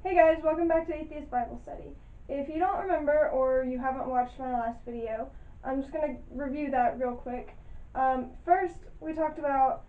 Hey guys, welcome back to Atheist Bible Study. If you don't remember or you haven't watched my last video, I'm just going to review that real quick. First, we talked about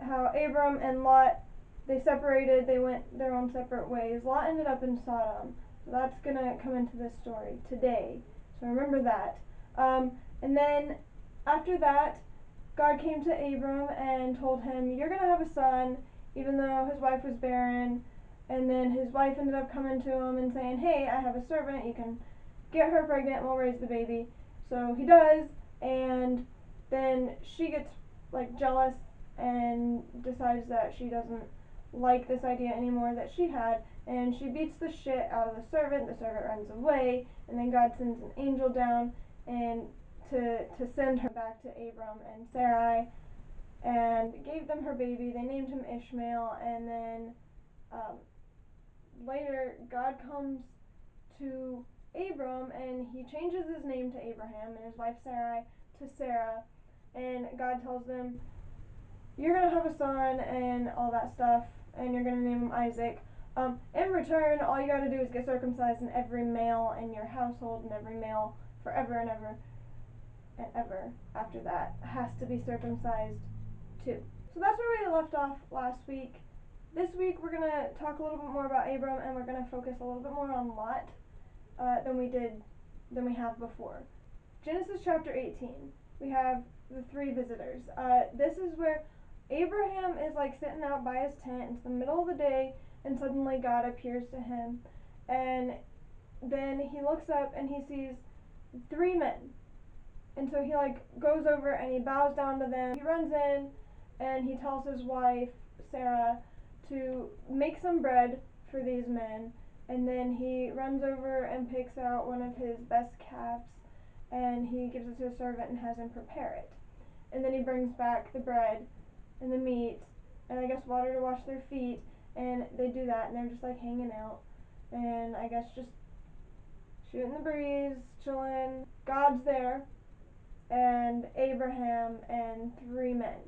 how Abram and Lot, they separated, they went their own separate ways. Lot ended up in Sodom, so that's going to come into this story today, so remember that. And then after that, God came to Abram and told him, you're going to have a son, even though his wife was barren. And then his wife ended up coming to him and saying, hey, I have a servant, you can get her pregnant and we'll raise the baby. So he does, and then she gets jealous and decides that she doesn't like this idea anymore that she had, and she beats the shit out of the servant runs away, and then God sends an angel down and to send her back to Abram and Sarai, and gave them her baby. They named him Ishmael, and then later God comes to Abram and he changes his name to Abraham and his wife Sarai to Sarah, and God tells them, you're going to have a son and all that stuff, and you're going to name him Isaac. In return, all you got to do is get circumcised, and every male in your household and every male forever and ever and ever after that has to be circumcised too. So that's where we left off last week. This week we're going to talk a little bit more about Abram, and we're going to focus a little bit more on Lot than we have before. Genesis chapter 18, we have the three visitors. This is where Abraham is sitting out by his tent. It's the middle of the day, and suddenly God appears to him, and then he looks up and he sees three men. And so he goes over and he bows down to them. He runs in and he tells his wife Sarah to make some bread for these men, and then he runs over and picks out one of his best calves and he gives it to a servant and has him prepare it. And then he brings back the bread and the meat and I guess water to wash their feet, and they do that and they're just hanging out and I guess just shooting the breeze, chilling. God's there, and Abraham and three men,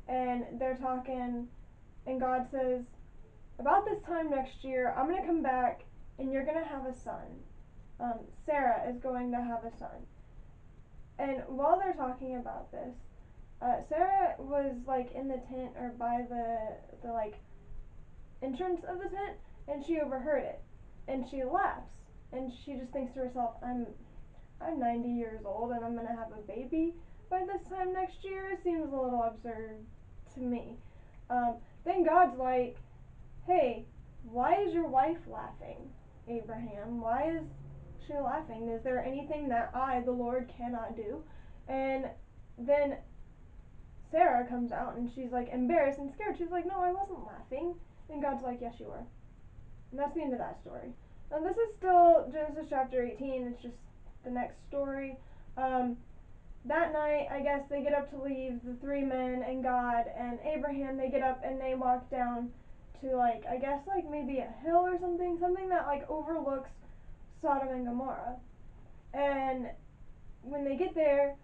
and they're talking, and God says, about this time next year I'm going to come back and you're going to have a son. Sarah is going to have a son. And while they're talking about this, Sarah was in the tent or by the entrance of the tent, and she overheard it, and she laughs, and she just thinks to herself, I'm 90 years old and I'm gonna have a baby by this time next year. Seems a little absurd to me. Then God's like, hey, why is your wife laughing, Abraham? Why is she laughing? Is there anything that I, the Lord, cannot do? And then Sarah comes out and she's embarrassed and scared. She's like, no, I wasn't laughing. And God's like, yes, you were. And that's the end of that story. Now this is still Genesis chapter 18. It's just the next story. That night, I guess they get up to leave, the three men and God and Abraham. They get up and they walk down to I guess maybe a hill or something that overlooks Sodom and Gomorrah. And when they get there,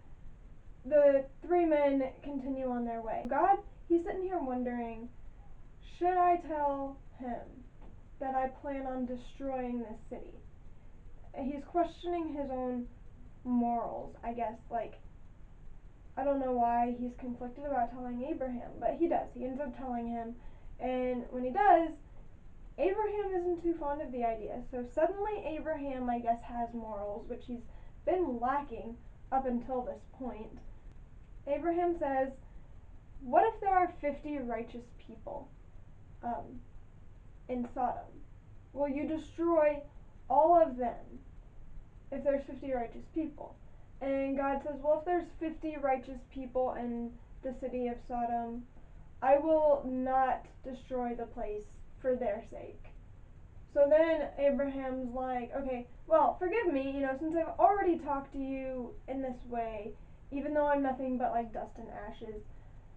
the three men continue on their way. God, he's sitting here wondering, should I tell him that I plan on destroying this city? He's questioning his own morals, I guess. I don't know why he's conflicted about telling Abraham, but he does. He ends up telling him, and when he does, Abraham isn't too fond of the idea. So suddenly Abraham, I guess, has morals, which he's been lacking up until this point. Abraham says, what if there are 50 righteous people in Sodom? Will you destroy all of them if there's 50 righteous people? And God says, well, if there's 50 righteous people in the city of Sodom, I will not destroy the place for their sake. So then Abraham's like, okay, well, forgive me, since I've already talked to you in this way, even though I'm nothing but dust and ashes,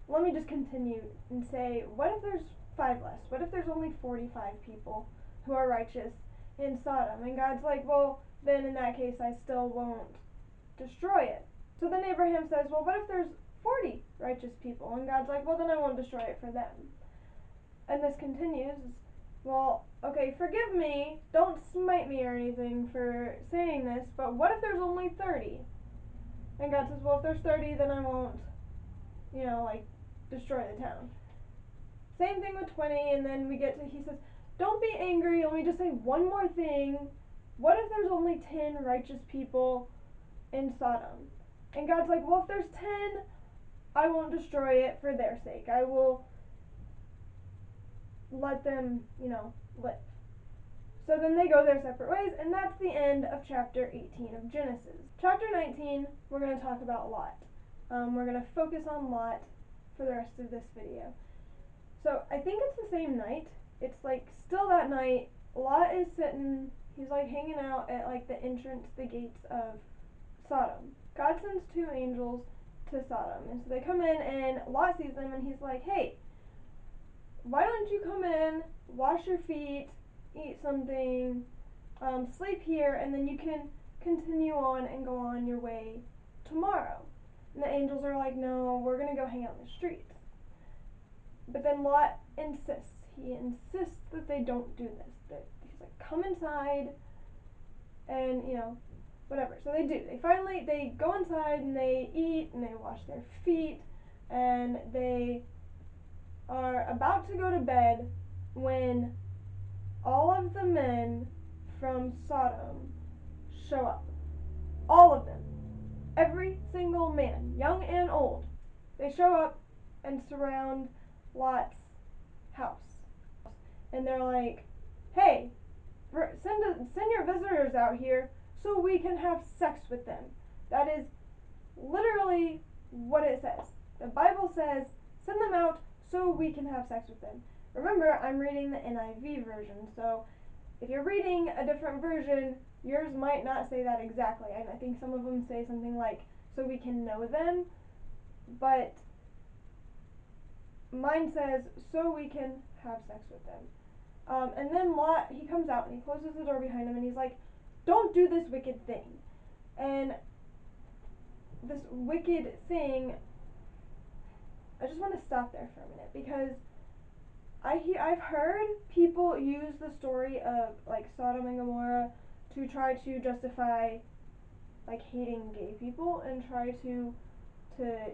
let me just continue and say, what if there's 5 less? What if there's only 45 people who are righteous in Sodom? And God's like, well, then in that case I still won't destroy it. So then Abraham says, well, what if there's 40 righteous people? And God's like, well, then I won't destroy it for them. And this continues. well, okay, forgive me, don't smite me or anything for saying this, but what if there's only 30? And God says, well, if there's 30, then I won't, like, destroy the town. Same thing with 20, and then he says, don't be angry, let me just say one more thing. What if there's only 10 righteous people in Sodom? And God's like, well, if there's 10, I won't destroy it for their sake. I will let them, live. So then they go their separate ways, and that's the end of chapter 18 of Genesis. Chapter 19, we're going to talk about Lot. We're going to focus on Lot for the rest of this video. So I think it's the same night. It's like still that night. Lot is sitting, he's like hanging out at like the entrance, the gates of Sodom. God sends 2 angels to Sodom, and so they come in, and Lot sees them, and he's like, hey, why don't you come in, wash your feet, eat something, sleep here, and then you can continue on and go on your way tomorrow. And the angels are like, no, we're going to go hang out in the streets. But then Lot insists. He insists that they don't do this. That he's like, come inside, and, whatever. So they do. They go inside, and they eat, and they wash their feet, and they are about to go to bed when all of the men from Sodom show up. All of them. Every single man, young and old. They show up and surround Lot's house. And they're like, hey, send your visitors out here so we can have sex with them. That is literally what it says. The Bible says, send them out so we can have sex with them. Remember, I'm reading the NIV version, so if you're reading a different version, yours might not say that exactly. And I think some of them say something like, so we can know them, but mine says, so we can have sex with them. And then Lot, he comes out and he closes the door behind him, and he's like, don't do this wicked thing. And this wicked thing, I just want to stop there for a minute, because I've heard people use the story of like Sodom and Gomorrah to try to justify like hating gay people, and try to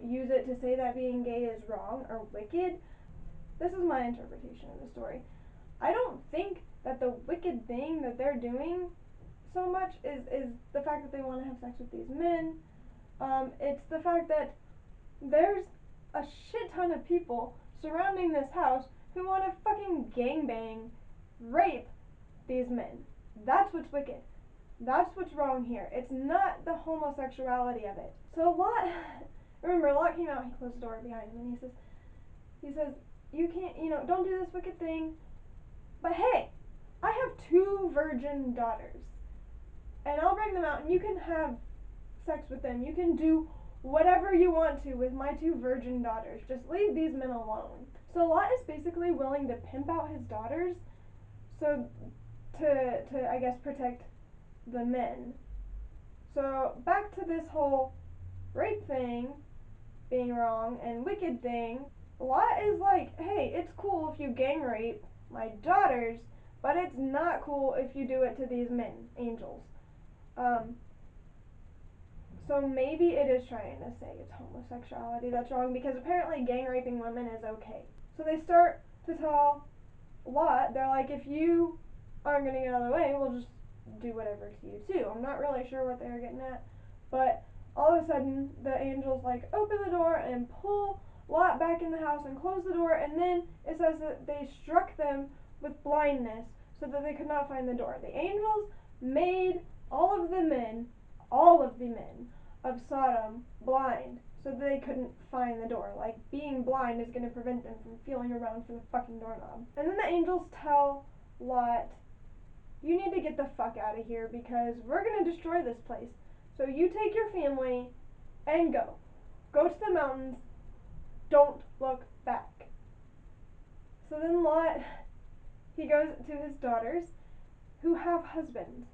use it to say that being gay is wrong or wicked. This is my interpretation of the story. I don't think that the wicked thing that they're doing so much is the fact that they want to have sex with these men. It's the fact that there's a shit ton of people surrounding this house who want to fucking gangbang, rape these men. That's what's wicked. That's what's wrong here. It's not the homosexuality of it. So Lot came out, he closed the door behind him, and he says, you can't, don't do this wicked thing, but hey, I have 2 virgin daughters, and I'll bring them out, and you can have sex with them. You can do whatever you want to with my 2 virgin daughters. Just leave these men alone. So Lot is basically willing to pimp out his daughters so to I guess protect the men. So back to this whole rape thing being wrong and wicked thing. Lot is like, hey, it's cool if you gang rape my daughters, but it's not cool if you do it to these men, angels. So maybe it is trying to say it's homosexuality that's wrong, because apparently gang raping women is okay. So they start to tell Lot, they're like, if you aren't going to get out of the way, we'll just do whatever to you too. I'm not really sure what they were getting at, but all of a sudden the angels like open the door and pull Lot back in the house and close the door, and then it says that they struck them with blindness so that they could not find the door. The angels made all of the men of Sodom blind so that they couldn't find the door. Like, being blind is going to prevent them from feeling around for the fucking doorknob. And then the angels tell Lot, you need to get the fuck out of here, because we're going to destroy this place. So you take your family and go. Go to the mountains. Don't look back. So then Lot, he goes to his daughters, who have husbands.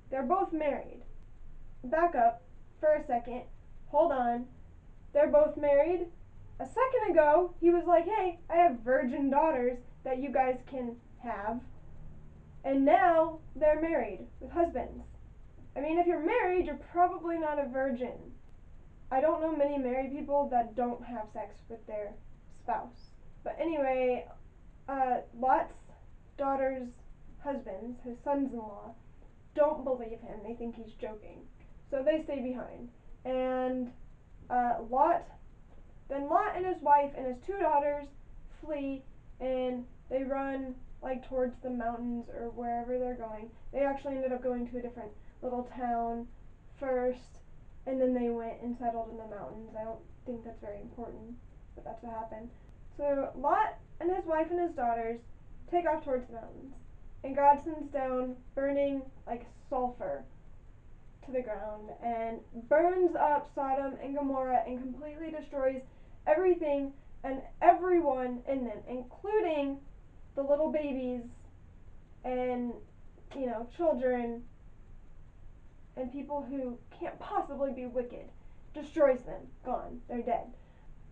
They're both married. Back up for a second. Hold on. They're both married. A second ago, he was like, hey, I have virgin daughters that you guys can have, and now they're married with husbands. I mean, if you're married, you're probably not a virgin. I don't know many married people that don't have sex with their spouse. But anyway, Lot's daughter's husbands, his sons-in-law, don't believe him. They think he's joking. So they stay behind. And Lot and his wife and his two daughters flee, and they run like towards the mountains or wherever they're going. They actually ended up going to a different little town first, and then they went and settled in the mountains. I don't think that's very important, but that's what happened. So Lot and his wife and his daughters take off towards the mountains, and God sends down burning like sulfur to the ground and burns up Sodom and Gomorrah and completely destroys everything and everyone in them, including the little babies and, children and people who can't possibly be wicked. Destroys them. Gone. They're dead.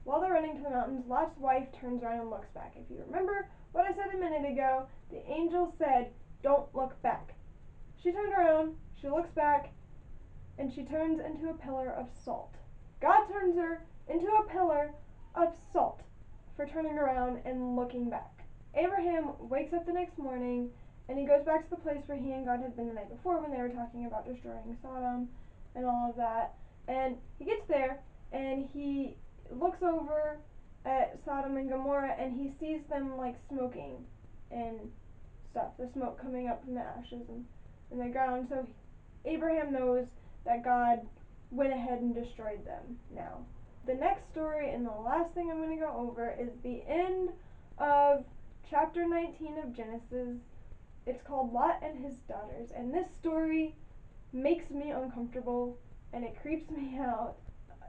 While they're running to the mountains, Lot's wife turns around and looks back. If you remember what I said a minute ago, the angel said, don't look back. She turned around, she looks back, and she turns into a pillar of salt. God turns her into a pillar of salt for turning around and looking back. Abraham wakes up the next morning, and he goes back to the place where he and God had been the night before when they were talking about destroying Sodom and all of that. And he gets there, and he looks over at Sodom and Gomorrah, and he sees them like smoking and stuff, the smoke coming up from the ashes and in the ground. So Abraham knows that God went ahead and destroyed them now. The next story and the last thing I'm going to go over is the end of chapter 19 of Genesis. It's called Lot and His Daughters, and this story makes me uncomfortable and it creeps me out.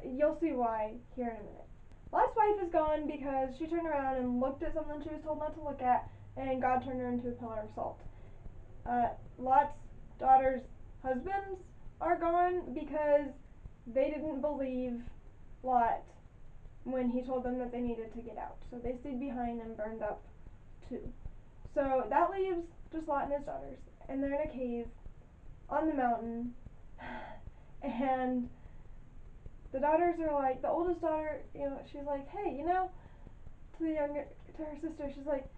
You'll see why here in a minute. Lot's wife is gone because she turned around and looked at something she was told not to look at, and God turned her into a pillar of salt. Lot's daughters' husbands are gone because they didn't believe Lot when he told them that they needed to get out. So they stayed behind and burned up too. So that leaves just Lot and his daughters, and they're in a cave on the mountain, and the daughters are like, the oldest daughter, she's like, hey, to her sister, she's like,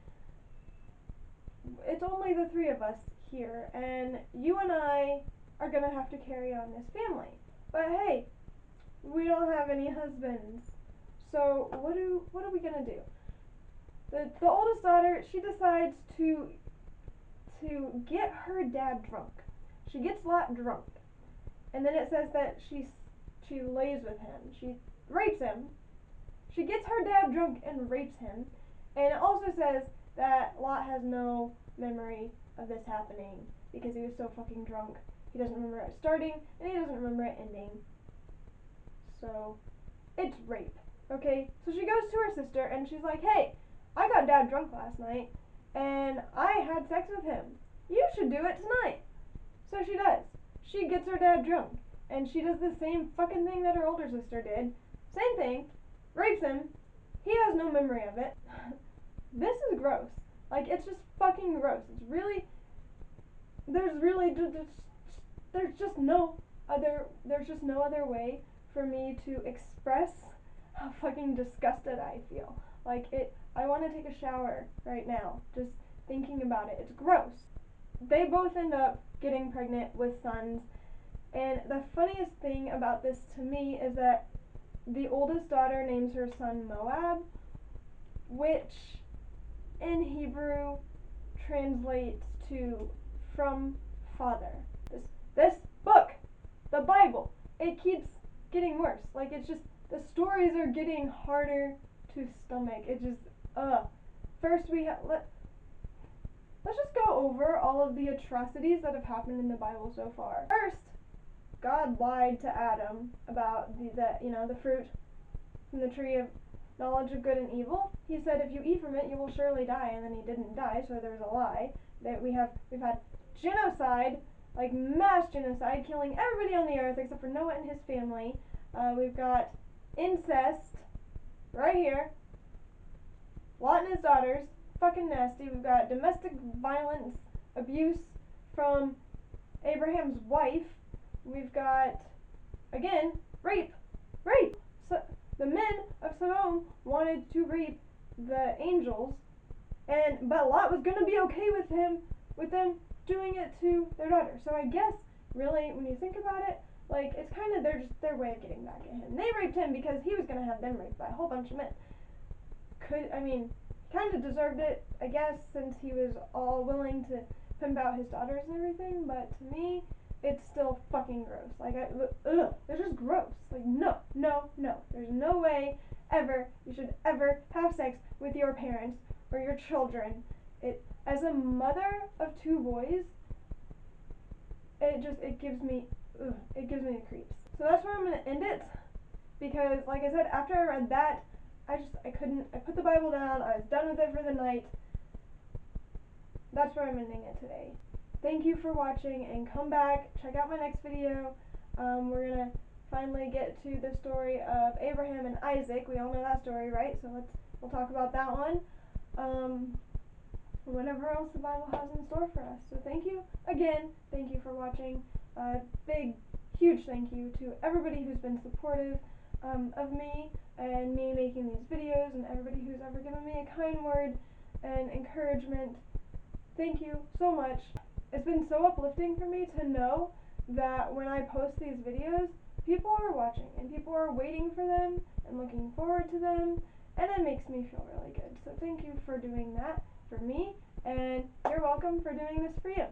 it's only the three of us here, and you and I are gonna have to carry on this family. But hey, we don't have any husbands, so what are we gonna do? The oldest daughter, she decides to get her dad drunk. She gets Lot drunk, and then it says that she lays with him. She rapes him. She gets her dad drunk and rapes him, and it also says that Lot has no memory of this happening because he was so fucking drunk. He doesn't remember it starting, and he doesn't remember it ending. So, it's rape, okay? So she goes to her sister, and she's like, hey, I got dad drunk last night, and I had sex with him. You should do it tonight. So she does. She gets her dad drunk, and she does the same fucking thing that her older sister did. Same thing. Rapes him. He has no memory of it. This is gross. Like, it's just fucking gross. It's really, there's just no other way for me to express how fucking disgusted I feel. Like, I want to take a shower right now, just thinking about it. It's gross. They both end up getting pregnant with sons, and the funniest thing about this to me is that the oldest daughter names her son Moab, which in Hebrew translates to from father. This book, the Bible, it keeps getting worse. Like, it's just, the stories are getting harder to stomach. It just, First let's just go over all of the atrocities that have happened in the Bible so far. First, God lied to Adam about the fruit from the tree of knowledge of good and evil. He said, if you eat from it, you will surely die, and then he didn't die, so there's a lie. That we've had genocide, like mass genocide, killing everybody on the earth except for Noah and his family. We've got incest right here. Lot and his daughters. fucking nasty. We've got domestic violence, abuse from Abraham's wife. We've got, again, rape. So the men of Sodom wanted to rape the angels, but Lot was gonna be okay with them doing it to their daughter. So I guess, really, when you think about it, like, it's kind of their way of getting back at him. They raped him because he was gonna have them raped by a whole bunch of men. Kind of deserved it, I guess, since he was all willing to pimp out his daughters and everything, but to me, it's still fucking gross. Like, it's just gross. Like, no. There's no way ever you should ever have sex with your parents or your children. As a mother of 2 boys, it gives me the creeps. So that's where I'm gonna end it, because, like I said, after I read that, I put the Bible down, I was done with it for the night. That's where I'm ending it today. Thank you for watching, and come back, check out my next video. We're gonna finally get to the story of Abraham and Isaac. We all know that story, right? So we'll talk about that one. Whatever else the Bible has in store for us. So thank you again. Thank you for watching. Big, huge thank you to everybody who's been supportive of me and me making these videos, and everybody who's ever given me a kind word and encouragement. Thank you so much. It's been so uplifting for me to know that when I post these videos, people are watching and people are waiting for them and looking forward to them, and it makes me feel really good. So thank you for doing that for me, and you're welcome for doing this for you.